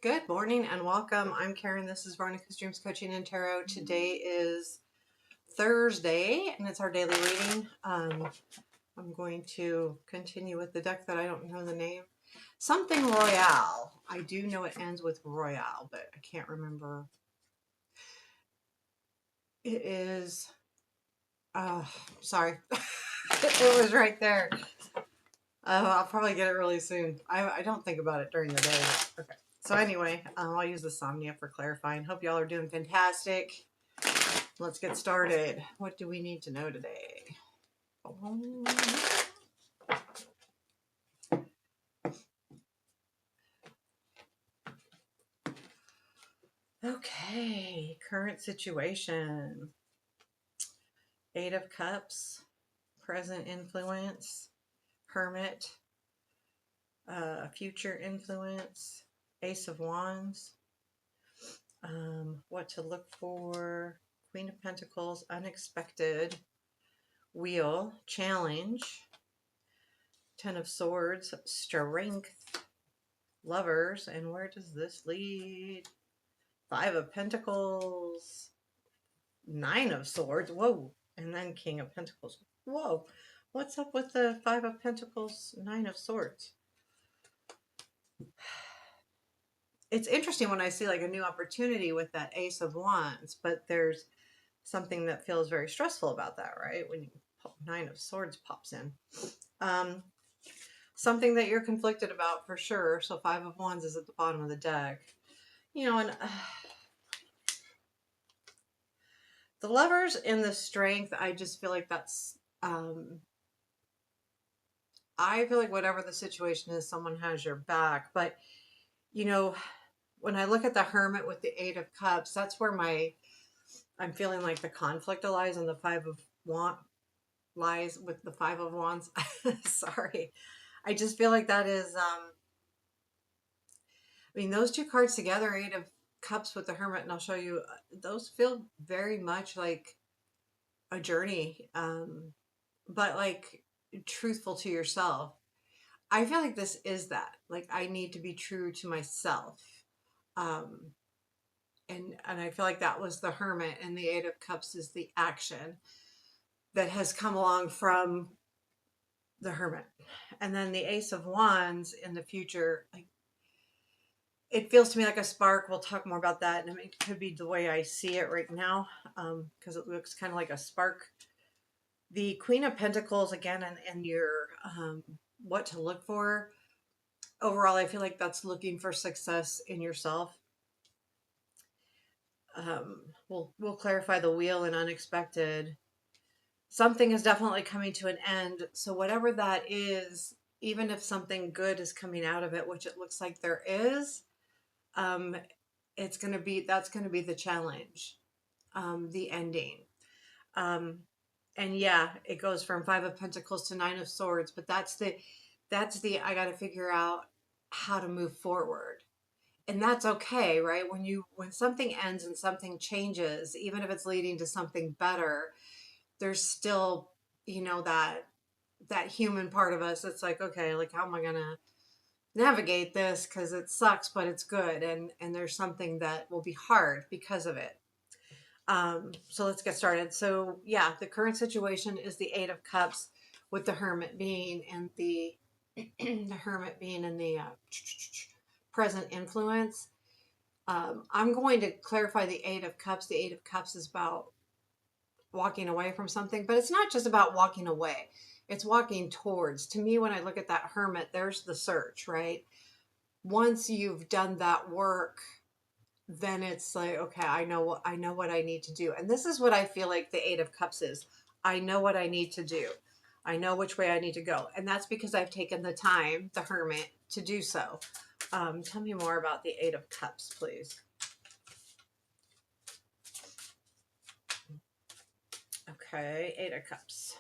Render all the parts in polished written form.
Good morning and welcome. I'm Karen. This is Veronica's Dreams Coaching and Tarot. Today is Thursday and it's our daily reading. I'm going to continue with the deck that I don't know the name. Something Royale. I do know it ends with Royale, but I can't remember. It is, sorry. It was right there. I'll probably get it really soon. I don't think about it during the day. Okay. So anyway, I'll use the Somnia for clarifying. Hope y'all are doing fantastic. Let's get started. What do we need to know today? Okay, current situation. Eight of Cups, present influence, Hermit, future influence, Ace of Wands, what to look for, Queen of Pentacles, unexpected, Wheel, challenge, Ten of Swords, strength, Lovers, and where does this lead? Five of Pentacles, Nine of Swords, whoa, and then King of Pentacles. Whoa, what's up with the Five of Pentacles, Nine of Swords? It's interesting when I see like a new opportunity with that Ace of Wands, but there's something that feels very stressful about that, right? When Nine of Swords pops in. Something that you're conflicted about for sure. So Five of Wands is at the bottom of the deck. You know, and the Lovers and the Strength, I just feel like that's, I feel like whatever the situation is, someone has your back. But, you know, when I look at the Hermit with the Eight of Cups, that's where I'm feeling like the conflict lies, and the Five of Wands lies with the Five of Wands. Sorry. I just feel like that is, I mean, those two cards together, Eight of Cups with the Hermit, and I'll show you, those feel very much like a journey, but like truthful to yourself. I feel like this is that. Like, I need to be true to myself. Um, and I feel like that was the Hermit, and the Eight of Cups is the action that has come along from the Hermit. And then the Ace of Wands in the future, like, it feels to me like a spark. We'll talk more about that. And it could be the way I see it right now, because it looks kind of like a spark. The Queen of Pentacles, again, and your what to look for. Overall, I feel like that's looking for success in yourself. We'll clarify the Wheel and unexpected. Something is definitely coming to an end. So whatever that is, even if something good is coming out of it, which it looks like there is, that's going to be the challenge, the ending. And yeah, it goes from Five of Pentacles to Nine of Swords, but that's the I got to figure out how to move forward. And that's okay, right? When something ends and something changes, even if it's leading to something better, there's still, that human part of us that's like, okay, like, how am I gonna navigate this, because it sucks but it's good, and there's something that will be hard because of it. So let's get started. So yeah, the current situation is the Eight of Cups with the Hermit being in the the Hermit being in the present influence. I'm going to clarify the Eight of Cups. The Eight of Cups is about walking away from something, but it's not just about walking away. It's walking towards. To me, when I look at that Hermit, there's the search, right? Once you've done that work, then it's like, okay, I know what I need to do. And this is what I feel like the Eight of Cups is. I know what I need to do. I know which way I need to go. And that's because I've taken the time, the Hermit, to do so. Tell me more about the Eight of Cups, please. Okay, Eight of Cups.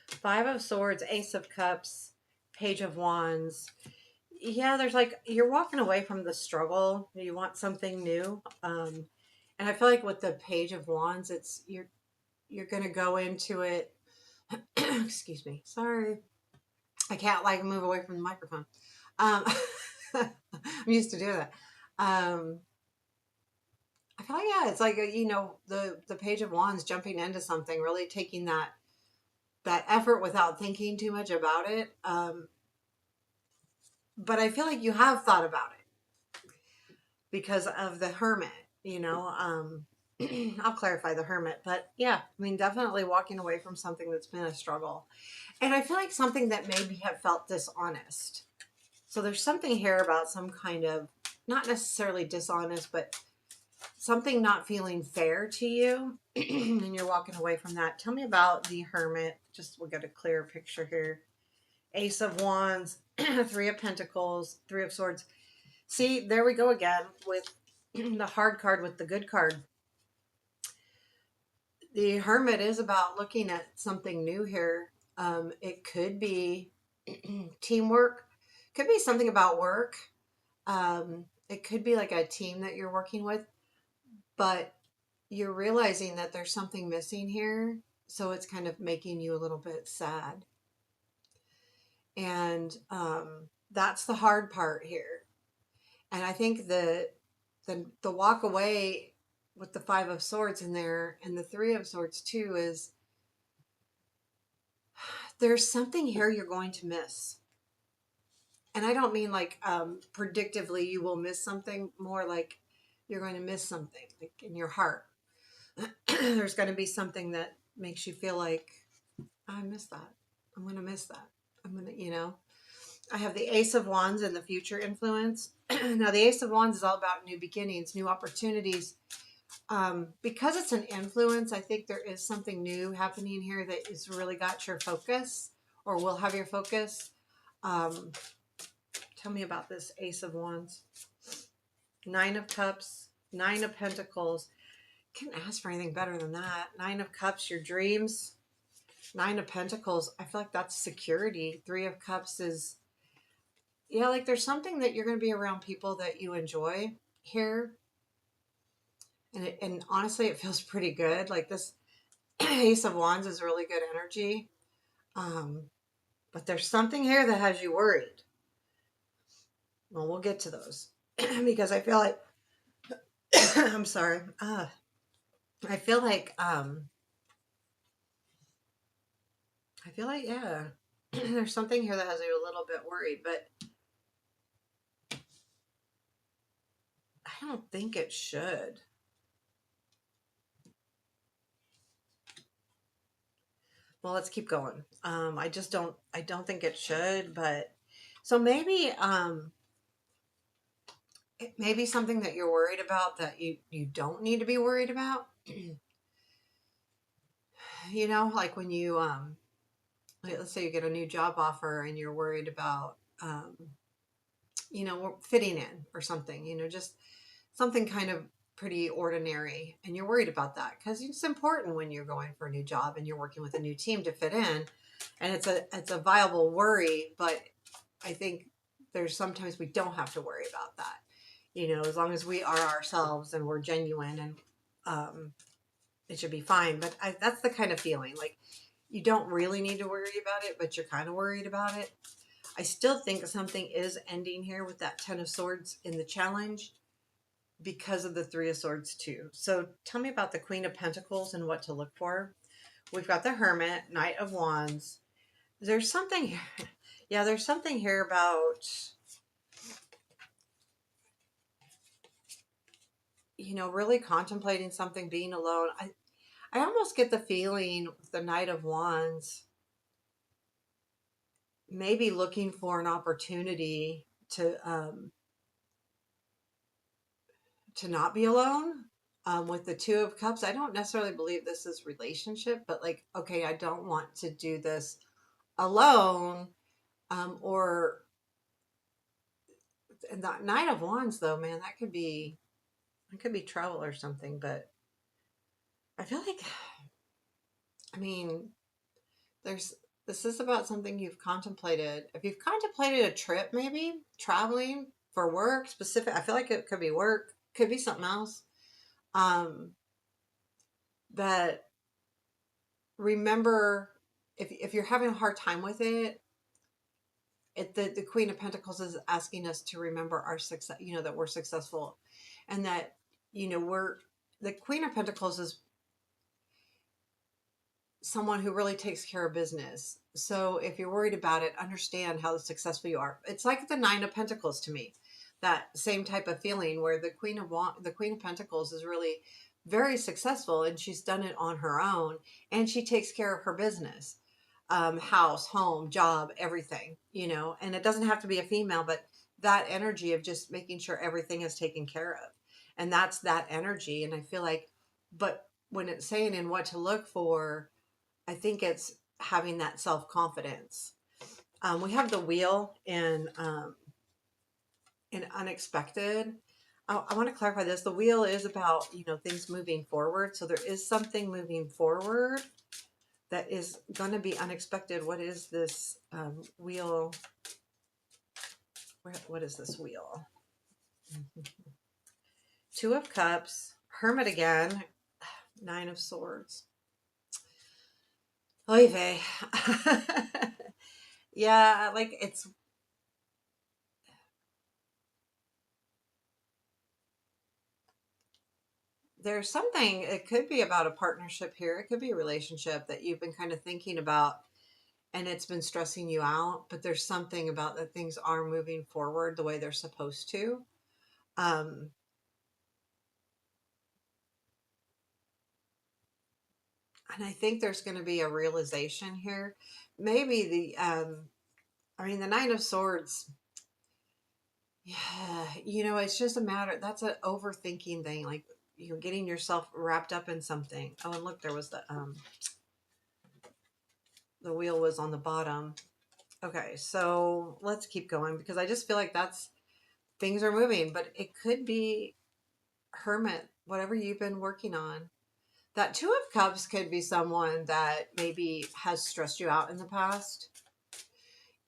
Five of Swords, Ace of Cups, Page of Wands. Yeah, there's like, you're walking away from the struggle. You want something new. And I feel like with the Page of Wands, it's you're gonna go into it. Excuse me. Sorry. I can't like move away from the microphone. Um, I'm used to doing that. Um, I feel like, yeah, it's like, the Page of Wands jumping into something, really taking that effort without thinking too much about it. But I feel like you have thought about it because of the Hermit, you know. I'll clarify the Hermit, but yeah, I mean, definitely walking away from something that's been a struggle. And I feel like something that maybe have felt dishonest. So there's something here about some kind of, not necessarily dishonest, but something not feeling fair to you. And you're walking away from that. Tell me about the Hermit. Just we'll get a clear picture here. Ace of Wands, Three of Pentacles, Three of Swords. See, there we go again with the hard card with the good card. The Hermit is about looking at something new here. It could be teamwork, could be something about work. It could be like a team that you're working with, but you're realizing that there's something missing here. So it's kind of making you a little bit sad. And that's the hard part here. And I think the walk away with the Five of Swords in there and the Three of Swords too is there's something here you're going to miss. And I don't mean like predictively you will miss something, more like you're going to miss something like in your heart. There's going to be something that makes you feel like I miss that. I'm going to miss that. I'm going to, I have the Ace of Wands and the future influence. Now, the Ace of Wands is all about new beginnings, new opportunities. Because it's an influence, I think there is something new happening here that has really got your focus or will have your focus. Um, Tell me about this Ace of Wands. Nine of Cups, Nine of Pentacles. Can't ask for anything better than that. Nine of Cups, your dreams. Nine of Pentacles, I feel like that's security. Three of Cups is, yeah, like there's something that you're going to be around people that you enjoy here. And honestly, it feels pretty good. Like this Ace of Wands is really good energy. Um, but there's something here that has you worried. Well, we'll get to those because I feel like, I'm sorry. I feel like, yeah, there's something here that has you a little bit worried, but I don't think it should. Well, let's keep going. I don't think it should, but so maybe, it may be something that you're worried about that you don't need to be worried about. Like when you, like let's say you get a new job offer and you're worried about, fitting in or something, just something kind of pretty ordinary. And you're worried about that because it's important when you're going for a new job and you're working with a new team to fit in. And it's a viable worry, but I think there's sometimes we don't have to worry about that. As long as we are ourselves and we're genuine and it should be fine. But that's the kind of feeling like you don't really need to worry about it, but you're kind of worried about it. I still think something is ending here with that Ten of Swords in the challenge because of the Three of Swords too. So tell me about the Queen of Pentacles and what to look for. We've got the Hermit, Knight of Wands. There's something here. Yeah, there's something here about, really contemplating something, being alone. I almost get the feeling with the Knight of Wands, maybe looking for an opportunity to not be alone. With the Two of Cups, I don't necessarily believe this is relationship, but like, okay, I don't want to do this alone. Or the Knight of Wands, though, man, that could be trouble or something. But I feel like, I mean, there's this is about something you've contemplated. If you've contemplated a trip, maybe traveling for work specific, I feel like it could be work, could be something else. Um, but remember, if you're having a hard time with it, The Queen of Pentacles is asking us to remember our success, you know, that we're successful, and that, you know, the Queen of Pentacles is someone who really takes care of business. So if you're worried about it, understand how successful you are. It's like the Nine of Pentacles to me. That same type of feeling where the Queen of Pentacles is really very successful, and she's done it on her own, and she takes care of her business. House, home, job, everything, you know, and it doesn't have to be a female, but that energy of just making sure everything is taken care of. And that's that energy. And I feel like, but when it's saying in what to look for, I think it's having that self confidence. We have the wheel in unexpected. I want to clarify this. The wheel is about, you know, things moving forward. So there is something moving forward that is going to be unexpected. What is this wheel? What is this wheel? Two of Cups, Hermit again, Nine of Swords. Oy vey. Yeah, like there's something, it could be about a partnership here. It could be a relationship that you've been kind of thinking about and it's been stressing you out, but there's something about that things are moving forward the way they're supposed to. Um, and I think there's going to be a realization here. Maybe I mean, the Nine of Swords, yeah, you know, it's just a matter, that's an overthinking thing. Like you're getting yourself wrapped up in something. Oh, and look, there was the wheel was on the bottom. Okay, so let's keep going because I just feel like that's things are moving, but it could be Hermit, whatever you've been working on. That Two of Cups could be someone that maybe has stressed you out in the past.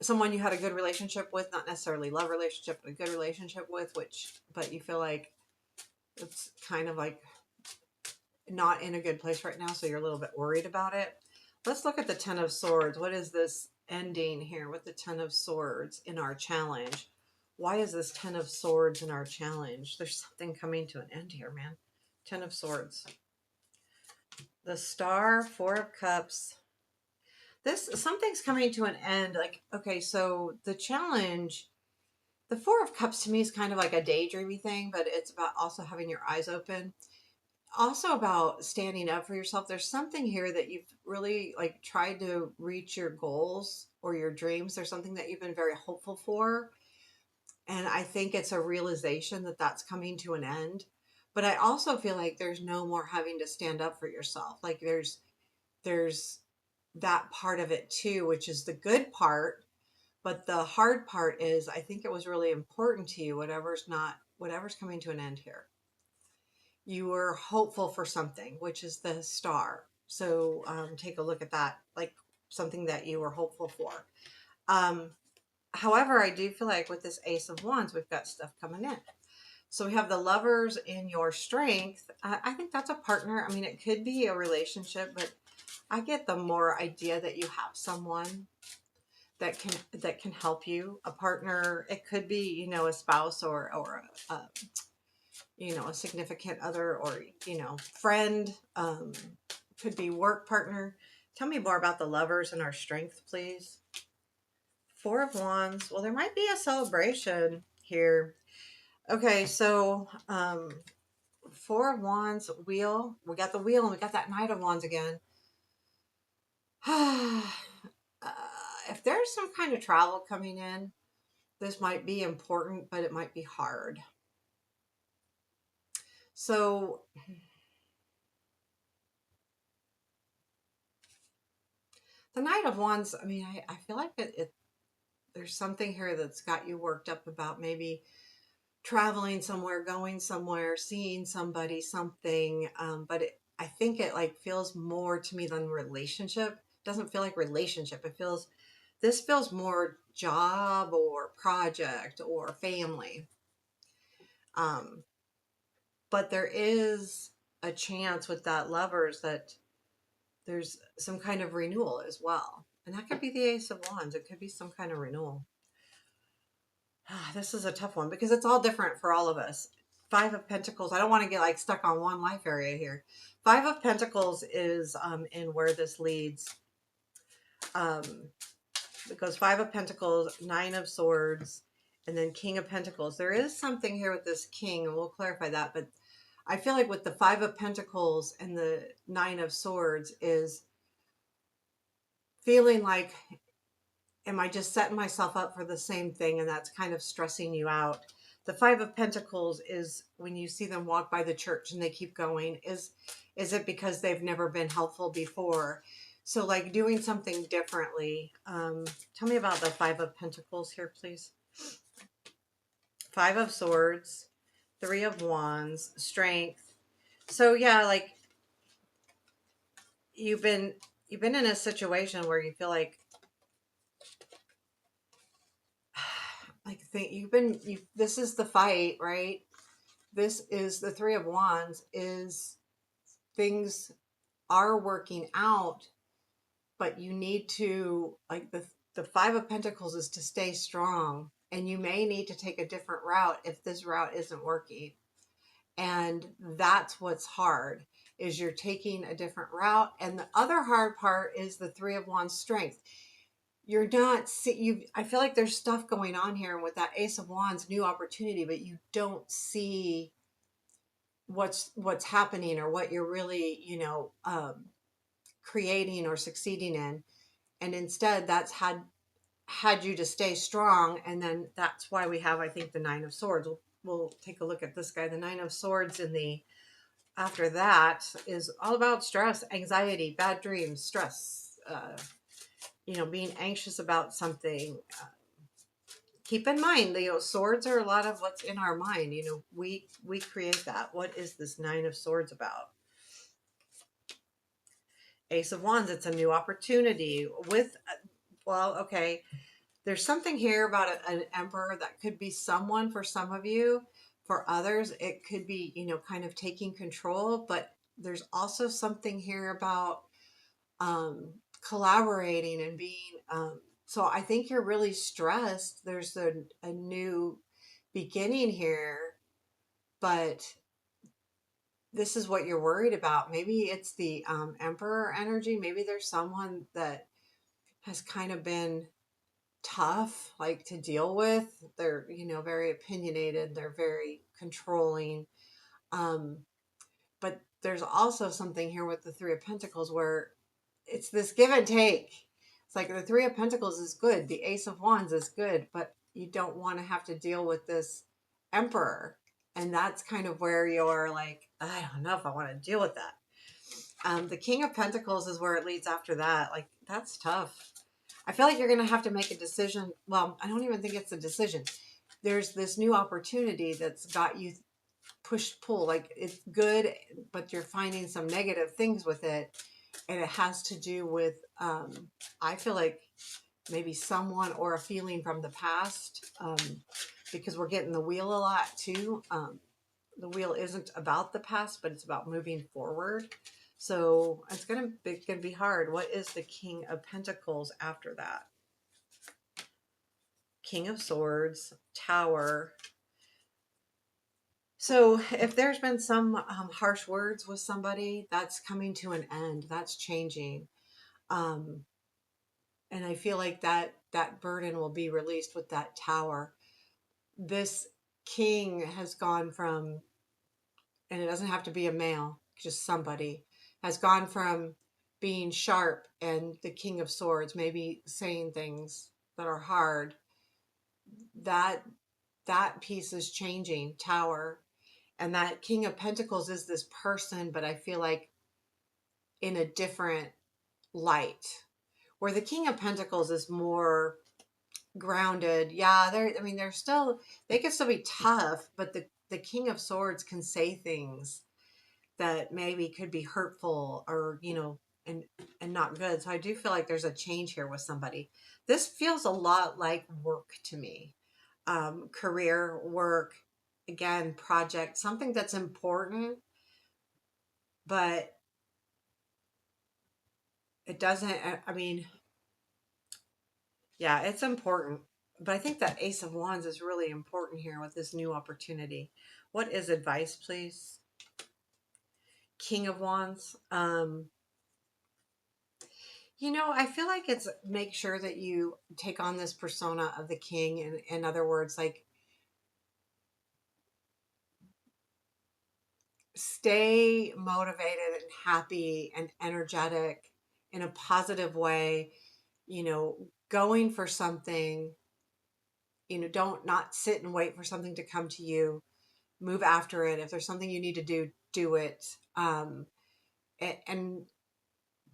Someone you had a good relationship with, not necessarily love relationship, but a good relationship with, which, but you feel like it's kind of like not in a good place right now, so you're a little bit worried about it. Let's look at the Ten of Swords. What is this ending here with the Ten of Swords in our challenge? Why is this Ten of Swords in our challenge? There's something coming to an end here, man. Ten of Swords. The Star, Four of Cups. Something's coming to an end. Like, okay, so the challenge, the Four of Cups to me is kind of like a daydreamy thing, but it's about also having your eyes open. Also about standing up for yourself. There's something here that you've really like tried to reach your goals or your dreams. There's something that you've been very hopeful for, and I think it's a realization that that's coming to an end. But I also feel like there's no more having to stand up for yourself. Like there's that part of it too, which is the good part. But the hard part is I think it was really important to you, whatever's coming to an end here. You were hopeful for something, which is the Star. So take a look at that, like something that you were hopeful for. Um, However, I do feel like with this Ace of Wands, we've got stuff coming in. So we have the Lovers in your strength. I think that's a partner. I mean, it could be a relationship, but I get the more idea that you have someone that can help you. A partner. It could be, you know, a spouse or a you know, a significant other or, you know, friend, could be work partner. Tell me more about the Lovers and our strength, please. Four of Wands. Well, there might be a celebration here. Okay, so Four of Wands, wheel. We got the wheel and we got that Knight of Wands again. If there's some kind of travel coming in, this might be important, but it might be hard. So the Knight of Wands, I mean, I feel like there's something here that's got you worked up about maybe traveling somewhere, going somewhere, seeing somebody, something. But I think it like feels more to me than relationship. It doesn't feel like relationship. This feels more job or project or family. Um, but there is a chance with that Lovers that there's some kind of renewal as well. And that could be the Ace of Wands. It could be some kind of renewal. This is a tough one because it's all different for all of us. Five of Pentacles. I don't want to get like stuck on one life area here. Five of Pentacles is in where this leads. Um, it goes Five of Pentacles, Nine of Swords, and then King of Pentacles. There is something here with this King, and we'll clarify that. But I feel like with the Five of Pentacles and the Nine of Swords is feeling like, am I just setting myself up for the same thing? And that's kind of stressing you out. The Five of Pentacles is when you see them walk by the church and they keep going, is it because they've never been helpful before? So like doing something differently. Tell me about the Five of Pentacles here, please. Five of Swords, Three of Wands, Strength. So yeah, like you've been in a situation where you feel like think this is the fight, right? This is the Three of Wands, is things are working out, but you need to, like, the Five of Pentacles is to stay strong, and you may need to take a different route if this route isn't working. And that's what's hard, is you're taking a different route. And the other hard part is the Three of Wands, Strength. You're not see you I feel like there's stuff going on here, and with that Ace of Wands, new opportunity, but you don't see what's happening or what you're really, creating or succeeding in. And instead that's had you to stay strong. And then that's why we have, I think, the Nine of Swords. We'll take a look at this guy. The Nine of Swords in the after that is all about stress, anxiety, bad dreams, stress, being anxious about something. Keep in mind, swords are a lot of what's in our mind. We create that. What is this Nine of Swords about? Ace of Wands, it's a new opportunity with, well, okay, there's something here about an emperor that could be someone for some of you. For others, it could be, kind of taking control. But there's also something here about collaborating and being, so I think you're really stressed. There's a new beginning here, but this is what you're worried about. Maybe it's the emperor energy. Maybe there's someone that has kind of been tough, like, to deal with. They're, very opinionated. They're very controlling. Um, but there's also something here with the Three of Pentacles where it's this give and take. It's like the Three of Pentacles is good. The Ace of Wands is good, but you don't want to have to deal with this emperor. And that's kind of where you're like, I don't know if I want to deal with that. The King of Pentacles is where it leads after that. Like, that's tough. I feel like you're going to have to make a decision. Well, I don't even think it's a decision. There's this new opportunity that's got you push pull. Like, it's good, but you're finding some negative things with it. And it has to do with, I feel like maybe someone or a feeling from the past, because we're getting the wheel a lot too. The wheel isn't about the past, but it's about moving forward. So it's gonna be hard. What is the King of Pentacles after that? King of Swords, Tower. So if there's been some harsh words with somebody, that's coming to an end. That's changing. Um, and I feel like that burden will be released with that Tower. This king has gone from, and it doesn't have to be a male, just somebody, has gone from being sharp and the King of Swords, maybe saying things that are hard. That piece is changing, Tower. And that King of Pentacles is this person, but I feel like in a different light. Where the King of Pentacles is more grounded. Yeah, they can still be tough, but the King of Swords can say things that maybe could be hurtful, or, and not good. So I do feel like there's a change here with somebody. This feels a lot like work to me. Career, work, again, project, something that's important, but it doesn't, I mean, yeah, it's important. But I think that Ace of Wands is really important here with this new opportunity. What is advice, please? King of Wands. I feel like it's make sure that you take on this persona of the king. In other words, like stay motivated and happy and energetic in a positive way, going for something, don't not sit and wait for something to come to you. Move after it. If there's something you need to do, do it. And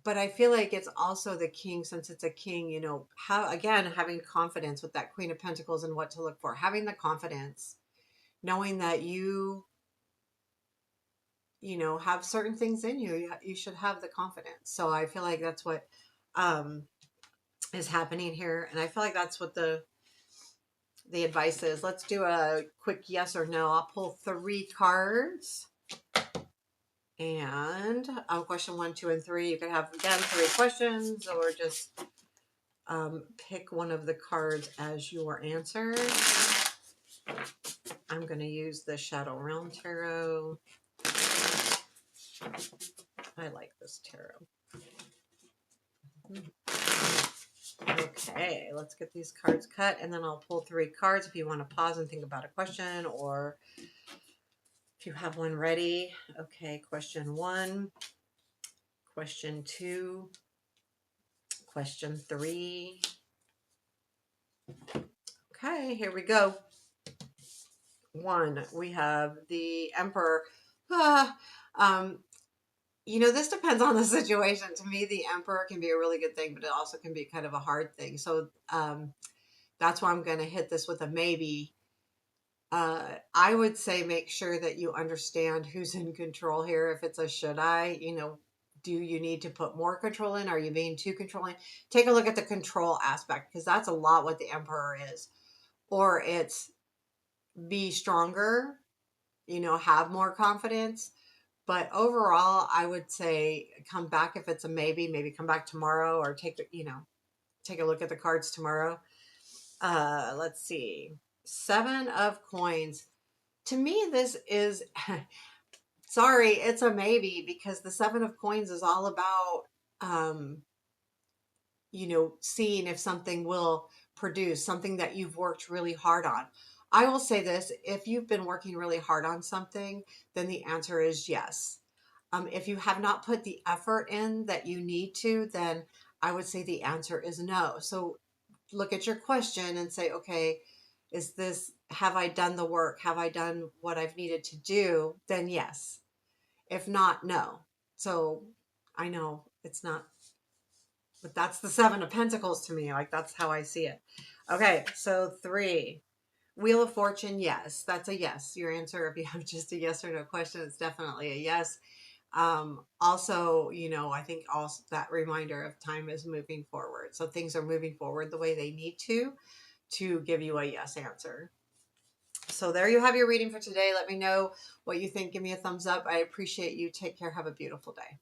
but I feel like it's also the king, since it's a king, how, again, having confidence with that Queen of Pentacles and what to look for, having the confidence, knowing that have certain things in you. You should have the confidence. So I feel like that's what um, is happening here. And I feel like that's what the advice is. Let's do a quick yes or no. I'll pull 3 cards. And question 1, 2, and 3. You can have, again, 3 questions, or just pick one of the cards as your answer. I'm going to use the Shadow Realm Tarot. I like this tarot. Okay, let's get these cards cut, and then I'll pull 3 cards if you want to pause and think about a question, or if you have one ready. Okay, question 1, question 2, question 3. Okay, here we go. 1, we have the Emperor. Ah, this depends on the situation. To me, the Emperor can be a really good thing, but it also can be kind of a hard thing. So that's why I'm going to hit this with a maybe. I would say make sure that you understand who's in control here. If it's a should I, do you need to put more control in? Are you being too controlling? Take a look at the control aspect, because that's a lot what the Emperor is. Or it's be stronger, have more confidence. But overall, I would say come back if it's a maybe come back tomorrow, or take a look at the cards tomorrow. Let's see. 7 of Coins. To me, this is, sorry, it's a maybe, because the 7 of Coins is all about, seeing if something will produce something that you've worked really hard on. I will say this, if you've been working really hard on something, then the answer is yes. If you have not put the effort in that you need to, then I would say the answer is no. So look at your question and say, okay, have I done the work? Have I done what I've needed to do? Then yes. If not, no. So I know it's not, but that's the 7 of Pentacles to me. Like, that's how I see it. Okay, so 3. Wheel of Fortune, yes. That's a yes. Your answer, if you have just a yes or no question, it's definitely a yes. Also, I think also that reminder of time is moving forward. So things are moving forward the way they need to give you a yes answer. So there you have your reading for today. Let me know what you think. Give me a thumbs up. I appreciate you. Take care. Have a beautiful day.